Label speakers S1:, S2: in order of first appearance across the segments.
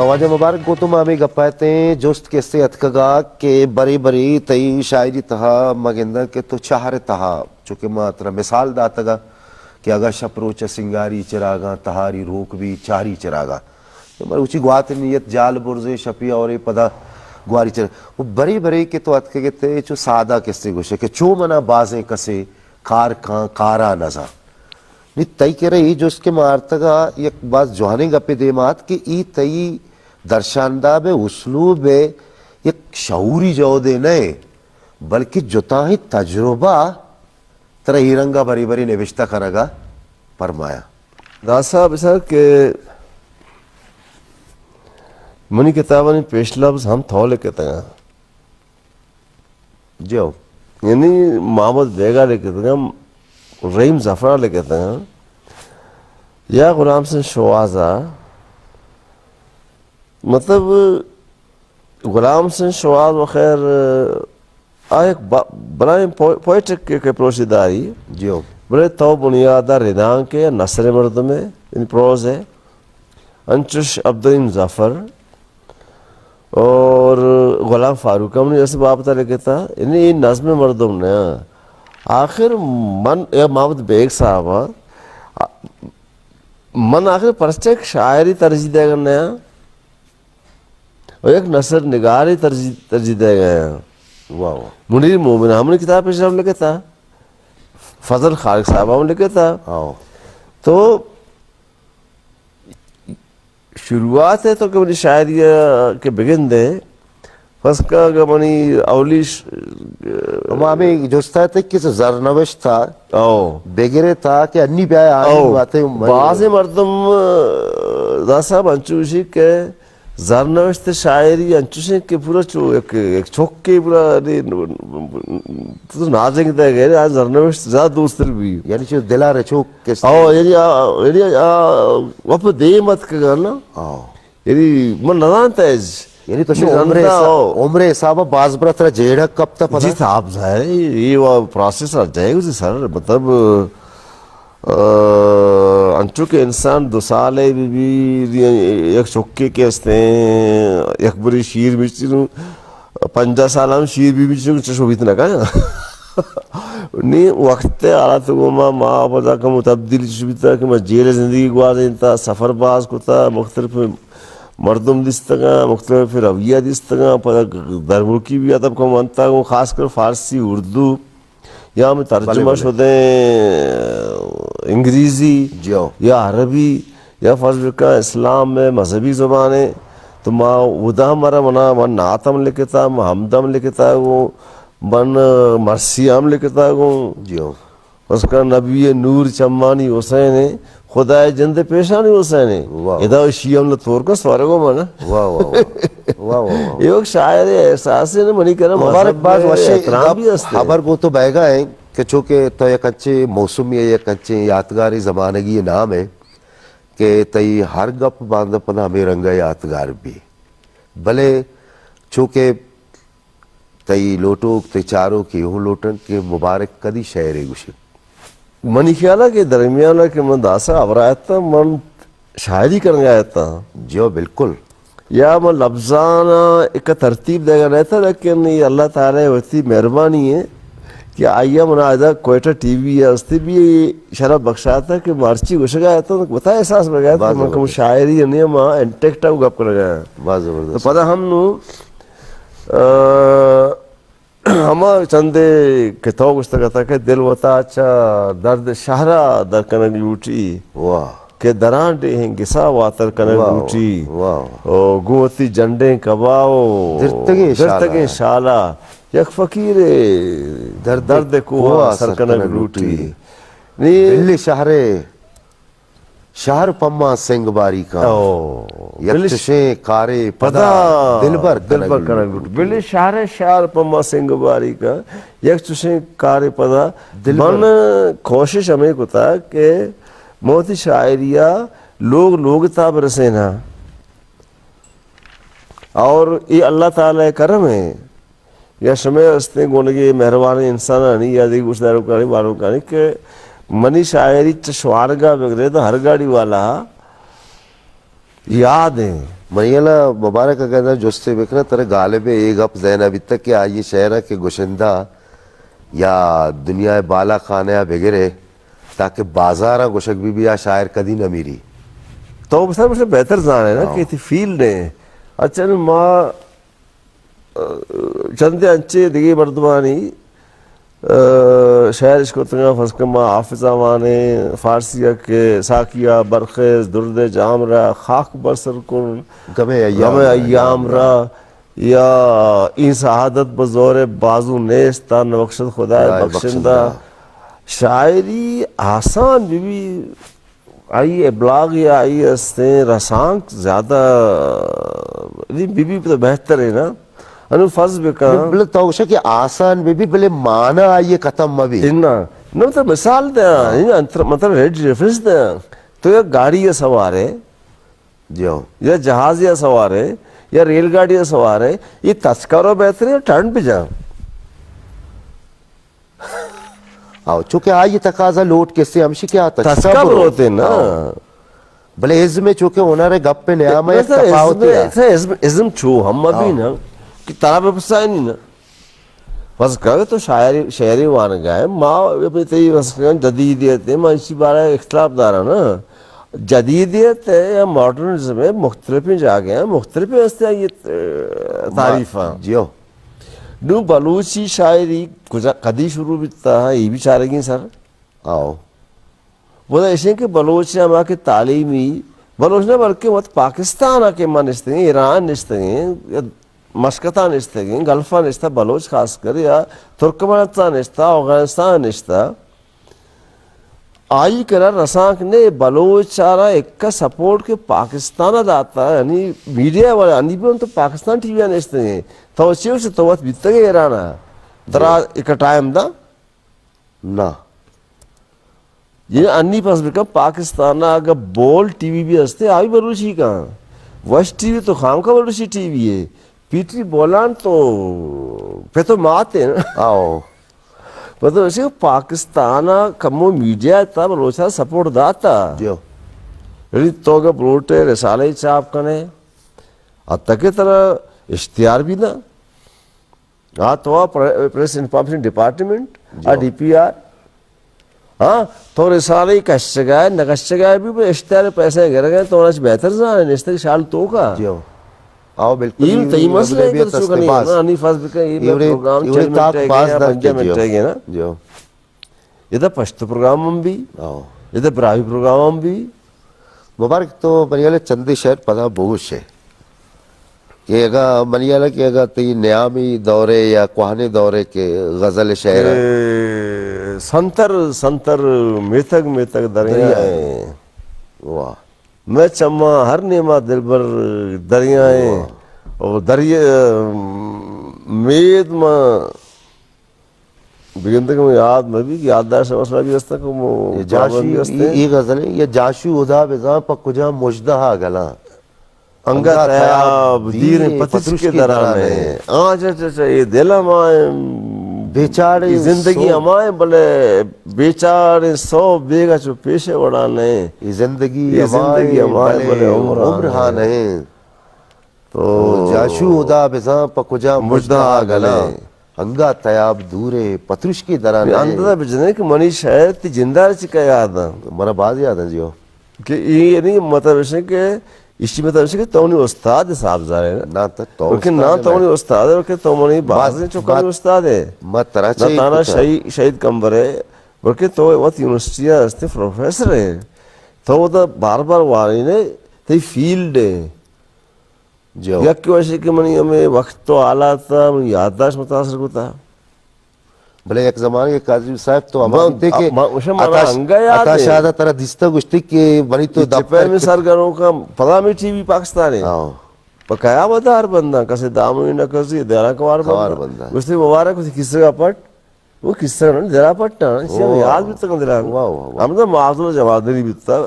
S1: خواجہ مبارک کو تم آمی گپایتیں جست کے سے اتکگا کہ بری بری تئی شاعری تہا مگندہ کے تو چہر تہا چونکہ ماترہ مثال داتگا کہ اگا شپروچ سنگاری چراغا تہاری روک بھی چاری چراغا مر اچھی گوات نیت جال برزے شپی اور پدا گواری چراغا وہ بری بری کے تو اتکگے تے چو سادہ کسے گوشے کہ چو منا بازیں کسے کار کان کارا نزا نی تئی کہہ رہی جو اس کے مارتگا یک باز جوہنے گا پہ دیمات کہ ای تئی درشاندہ بے اسلوب بے یک شعوری جو دے نئے بلکہ جتاہی تجربہ ترہ ہیرنگا بری بری نوشتہ کرنگا فرمایا
S2: دا صاحب سر کہ منی کتابانی پیش لفظ ہم تھولے کہتے ہیں
S1: جو
S2: یعنی محمد بیگا لے کہتے ہیں رحیم ظفرہ لے کہتے ہیں یا غلام حسین شوازہ مطلب غلام حسین شواز بخیر ایک بنائیں پوئٹک کے پروشی داری
S1: جو
S2: بڑے تو بنیادہ ردان کے نثر مردم ہے ان پروز ہے انچش عبدالرحیم ظفر اور غلام فاروق ہم نے جیسے بابطہ لے کہتا انہیں نظم مردم نے آخر من یا محمد بیگ صاحبہ من آخر پرسٹیک شاعری ترجیح دے گا نیا اور ایک نثر نگاری ترجیح دے گئے ہیں
S1: واہ
S2: منیر مومن ہم نے کتاب پیش ہم لکھے تھا فضل خالق صاحب ہم لکھے تھا تو شروعات ہے تو کہ منی شاعری کے بگن دے بس کا کہ منی اولیش
S1: ہمیں جوستا ہے کہ زرنوش تھا بگرے تھا کہ انی پہ آئی باتیں
S2: بعض مردم دا صاحب انچوشی کے زرنوشت شاعری انچوشی کے پورا ایک چھوک کے پورا تو نازنگ دے گئے آج زرنوشت زیادہ دوستر بھی
S1: یعنی چھو دلہ رچوک کے
S2: یعنی وپ دے مت کے نا یعنی من نظان تیز
S1: یعنی تو عمر حسابہ باز برا ترہ جیڑا کب تا پتا
S2: جی صاحب ظاہر یہ وہ پروسیس آ جائے گا سر مطلب انچو کہ انسان 2 سال بھی ایک چکے کے ہستے ہیں ایک بری شیر بیچنو 50 سال ہم شیر بھی بیچنو چشو بیتنا کہا نہیں وقت آلہ تو گوما ماں پتا کہ متبدیل چشو بیتا کہ میں جیل زندگی گوازیں تا سفر باز کو تا مختلف مردم دیستگاں مختلف رویہ دیستگاں درملکی بھی ادب کو منتا ہوں خاص کر فارسی اردو یا میں ترجمہ شدیں انگریزی یا عربی یا فرض کا اسلام میں مذہبی زبانیں تو ماں ودا ہمارا منا من نعتم لکھتا من حمدم لکھتا ہوں من مرسیام لکھتا ہوں اس کا نبی نور چمانی حسین ہے خدا جند پیشانی حسین ہے ادا شیعہ نے طور کا سوارے کو مانا یہ ایک شاعر احساس ہے منی کرم
S1: مبارکباد احترام بھی ہستے خبر کو تو بہگا ہے کہ چونکہ تو یک اچھے موسمی ہے یک اچھے یادگاری زمانگی یہ نام ہے کہ تئی ہر گپ باندھ پنا ہمیں رنگا یادگار بھی بھلے چونکہ تئی لوٹوک تی چاروں کی ہوں لوٹن کہ مبارک کدی شعر گوشی
S2: منی خیالہ کے درمیانہ کہ من داسا ابرایتا من شاعری کرنے آیا تھا
S1: جو بالکل
S2: یا من لفظانہ ایک ترتیب دے گا نہیں تھا لیکن یہ اللہ تعالیٰ ہوتی مہربانی ہے کہ آئیہ مناظرہ کوئٹہ ٹی وی ہے اس تے بھی شرف بخشا تھا کہ مارچی گوشہ گیا تھا بتا احساس میں گیا تھا من کم شاعری ہے نہیں ماں انٹیکٹا کو گپ کر گیا تو پتہ ہم نو ہما چندے کتاب گوشتا کہتا کہ دل وطا اچھا درد شہرہ در کنگ لوٹی کہ دران دے ہیں گسا واتر کنگ لوٹی گوتی جنڈیں کباؤ درتگیں شالا یک فقیر درد کوہا سر کنگ لوٹی
S1: بلی شہر پما سنگ باری کا یک چشیں کارے پدا دل بر
S2: کنگ لوٹی بلی شہر پما سنگ باری کا یک چشیں کارے پدا من کوشش ہمیں کو تھا کہ موتی شاعریہ لوگ تاب رسینا اور یہ اللہ تعالیٰ کرم ہے یا شمع استے گونگی مہربانی انسانانی یا دیکھ اس داروں کانی باروں کانی کہ منی شاعری چشوارگاہ بگرے تو ہر گاڑی والا یاد ہیں
S1: مریلا مبارک کا کہنا جوستے بکنا ترے غالب ایک اپ زین ابھی تک کہ آئیے شہرہ کے گوشندہ یا دنیا بالا خانہ بگرے تاکہ بازارہ گوشک بھی آ شاعر کدی نہ میری
S2: تو بس مجھے بہتر زان ہے نا کہ تھی فیلڈ ہے اچھا ماں چندے انچے دیگی بردوانی شہر اس کو تنگا فسکمہ حافظہ وانے فارسیہ کے ساکیہ برخیز درد جام را خاک برسر کن
S1: گمے
S2: ایام را یا این سعادت بزور بازو نیستا نوکشد خدا بخشندہ شاعری آسان بھی آئی ابلاغ یا آئی استیں رسانک زیادہ بھی تو بہتر ہے نا انو فرض بکا
S1: بلے توشہ کہ آسان بھی بلے معنی آئیے ختم مبی
S2: انہا نو تو مثال دیا مطلب ریفرنس دیا تو یا گاڑی یا سوار ہے یا جہاز یا سوار ہے یا ریل گاڑی یا سوار ہے یہ تذکرہ بہتر ہے یا ٹرن پہ جا
S1: چونکہ آئیے تقاضا لوٹ کس سے ہمشی کیا
S2: تذکر ہوتے نا
S1: بلے عزم میں چونکہ ہونا رہے گپ پہ نیامہ ایک تفاوت ہے
S2: عزم چھو ہم ابھی نا کہ طرح پہ پسائے نہیں نا بس کہا تو شاعری وانا گئے ماں اپنی تی بس کہا جدیدیت ہے ماں اسی بارہ اختلاف دارا نا جدیدیت ہے یا ماڈرنزم ہے مختلفیں جا گئے ہیں مختلفیں اس طرح یہ تعریفاں
S1: جیو
S2: نو بلوچی شاعری قدی شروع بیتا ہے یہ بھی چاہ گی سر وہ ایسے کہ بلوچ نے ہمارا کہ تعلیمی بلوچ نے بلکہ وہ پاکستان آکے ماں نشتے ہیں ایران نشتے ہیں یا مشکتان نشتے ہیں گلفہ نشتا بلوچ خاص کر یا ترکمانستان نشتا افغانستان نشتا آئی کرا رسانک نے بلوچ چارا ایک کا سپورٹ کے پاکستان داتا ہے یعنی میڈیا والے انی بھی ان تو پاکستان ٹی وی نشتے ہیں تو چیو سے تو وقت بیتا گئے ایرانا درا ایک ٹائم دا
S1: نا
S2: یہ انی پاس بکا پاکستان اگر بول ٹی وی بھی ہستے آئی بلوچی کہاں ویسٹ ٹی وی تو خام کا بلوچی ٹی وی ہے پی ٹی بولان تو پہ تو ماتے ہیں مطلب ایسے پاکستان کمو میڈیا تا بلوچا سپورٹ داتا یعنی تو اگر بلوٹے رسالہ چاپ کنے اتہ کے طرح اشتہار بھی نا تو press information department D P R ہاں تو رسالہ کشگائے نگشگائے بھی اشتہار پیسے گر گئے تو انہیں بہتر زانے نشتے شال تو کا
S1: آو بالکل
S2: یہ تی مسئلہ ہے کہ چکا نہیں ہے نا انی فاس بکا یہ پروگرام 4 منٹ ہے گئے یا 5 منٹ ہے گئے نا یہ تا پشت پروگرام ہم بھی یہ تا براوی پروگرام ہم بھی
S1: مبارک تو منیالے چندی شہر پدا بوش ہے کہ اگا منیالے کہ اگا تی نیامی دورے یا کوہنے دورے کے غزل شہر
S2: سنتر میتھگ دریائیں
S1: واہ
S2: میں چمہ ہر نیمہ دلبر دریائیں اور دریا مید میں بگندے کو یاد میں بھی یادداشت مسئلہ بھی ہستا
S1: یہ غزل ہے یہ جاشو ادا بزاں پا کجا مجدہا گلا
S2: انگا تیاب دیر پتش کے درانے آنچہ یہ دل ہمائیں
S1: بیچارے
S2: زندگی ہمائیں بلے بیچارے 100 بیگا چو پیشے وڑانے
S1: یہ زندگی ہمائیں بلے عمر ہاں نہیں تو جاشو ادا بزاں پا کجا مجدہا گلا انگا تیاب دورے پترش کی درانے
S2: اندازہ بجنے کہ منی شہر تی جندار چکا یاد ہے
S1: مرا باز یاد ہے جیو
S2: کہ یہ نہیں مطلب ہے کہ اسی مطلب ہے کہ تونی استاد صاحب زارے
S1: نا
S2: نا تونی استاد ہے کہ تونی باز چکا استاد ہے نا تانا شہید کمبر ہے بلکہ تو وقت یونیورسٹی ہے پروفیسر ہے تو وہ بار بار واری نے تی فیلڈ ہے یا کیوں ایسے کہ منی ہمیں وقت تو آلہ تھا منی یادداشت متاثر ہوتا
S1: بلے ایک زمانے کے قاضی صاحب تو ہمارے دیکھے
S2: عطا
S1: شہادہ ترہ دستہ گشتی کہ بنی تو
S2: دفتر میں سرگروں کا پدا میں ٹی وی پاکستان ہے پکایا بدار بندہ کسی داموی نہ کسی دیرہ کوار بندہ گشتی مبارک کسی کس طرح پٹ وہ کس طرح نہیں دیرہ پٹنا اسی ہم یاد بھی تکن دیرہ ہم تو معاذر جوادری بھی تا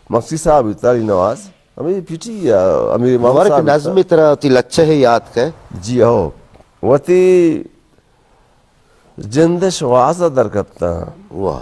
S2: مقصی صاحب بھی تا لی نواز ہمیں پیٹی یا امیر
S1: مبارک نظمی طرح تی لچہ ہے یاد کا
S2: جی ہو وہ تی جندش واسہ در کرتا
S1: واہ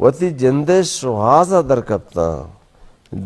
S2: Vati cende şuhaza dar kapta.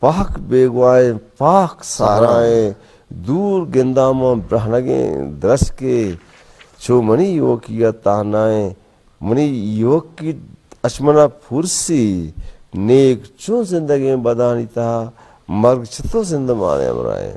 S2: Pak begwaye, pak sahraye, dur gendama brahnage draske, ço mani yokiya tahnaye, mani yoki aşmana fursi, nek ço zindagi badani taha, marg çito zindamane amraye.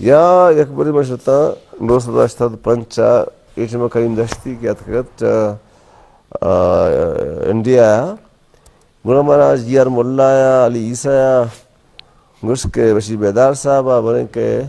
S2: Ya ekbari maşata, Nostad pancha, eşime kayım dashti ki atkat India, Guru Maharaj Yar Mullaya, Ali Isaya, Guske Bashi Bedar Sahaba bane ke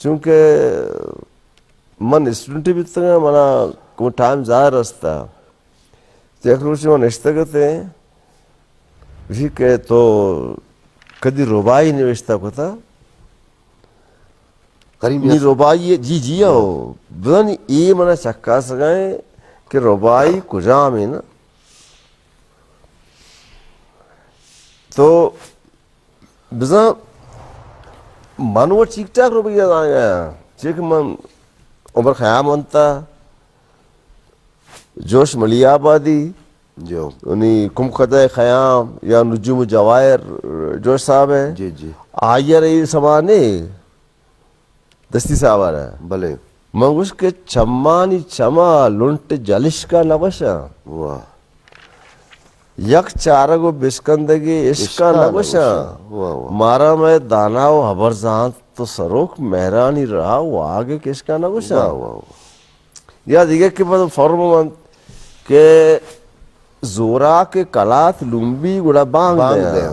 S2: چونکہ من student بھی تھا منا کو time ظاہر رستا ایک روز من اشتگتے بھی کہ تو کدی ربائی نوشتا کو تھا
S1: کریم
S2: یہ ربائی جی جی ہو بدن یہ منا چکا سکائیں کہ ربائی کجا میں نا تو بزن منو ٹھیک ٹھاک روپیہ آیا چیک من عمر خیام انتا جوش ملی آبادی
S1: جو
S2: انہی کم خدای خیام یا نجوم جواہر جوش صاحب ہے
S1: جی جی
S2: آئیر ای سمانے دستی صاحب آ رہا ہے
S1: بھلے
S2: منگوش کے چمانی چما لنٹ جلش کا نبشا
S1: واہ
S2: یک چارگو بشکندگی عشقا نبشا
S1: واہ واہ
S2: مارا میں دانا و حبرزان تو سروک مہرانی رہا وہ آگے کس کا نبشا
S1: واہ واہ
S2: یا دیگه که بعد فرموند که زورا که کلات لومبی گوڑا بانگ دیا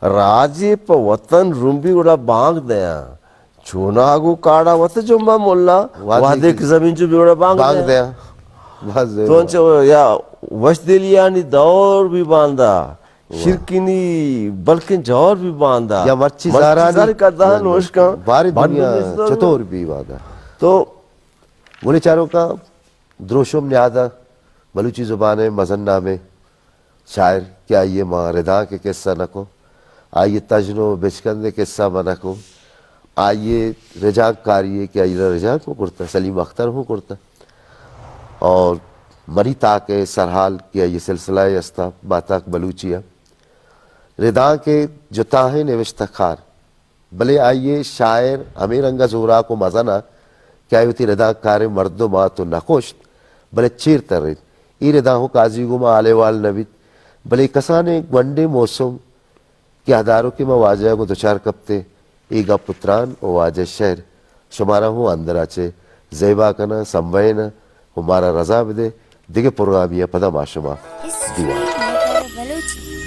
S2: راجی پا وطن رومبی گوڑا بانگ دیا چوناگو کاڑا وطن جمعہ مولا وحدے کی زمین جو بھی گوڑا بانگ دیا
S1: بس
S2: تو انچہ یا وشدلیانی دور بھی باندھا شرکینی بلکن جور بھی باندھا
S1: یا مرچی زارانی
S2: کا دہن ہوشکا
S1: باری دنیا چطور بھی وعدہ
S2: تو
S1: بولے چاروں کا دروشم نیادہ بلوچی زبان مزن نامے شاعر کیا یہ ماں ردا کے قصہ نکو آئیے تجنو بچکند قصہ منکو آئیے رجاق کاریے کیا یہ رجاق ہوں کرتا سلیم اختر ہوں کرتا اور مری تاک سرحال کیا یہ سلسلہ استا باتاک بلوچیا ردا کے جو تاہیں نوشتہ خار بلے آئیے شاعر ہمیں رنگا زورا کو مزنہ کیا ہوتی ردا کار مرد و ماتو نخوشت بلے چیر ترین ای ردا ہوں قاضی گما آلے وال نبید بلے کسانے گونڈے موسم کیا داروں کی مواجہ کو دوچار کپتے ایگا پتران و واجہ شہر شمارا ہوں اندر آچے زیبا کنا سموینا ہمارا رضا بدے دیگے پروگرامیہ پدا معشمہ دیوان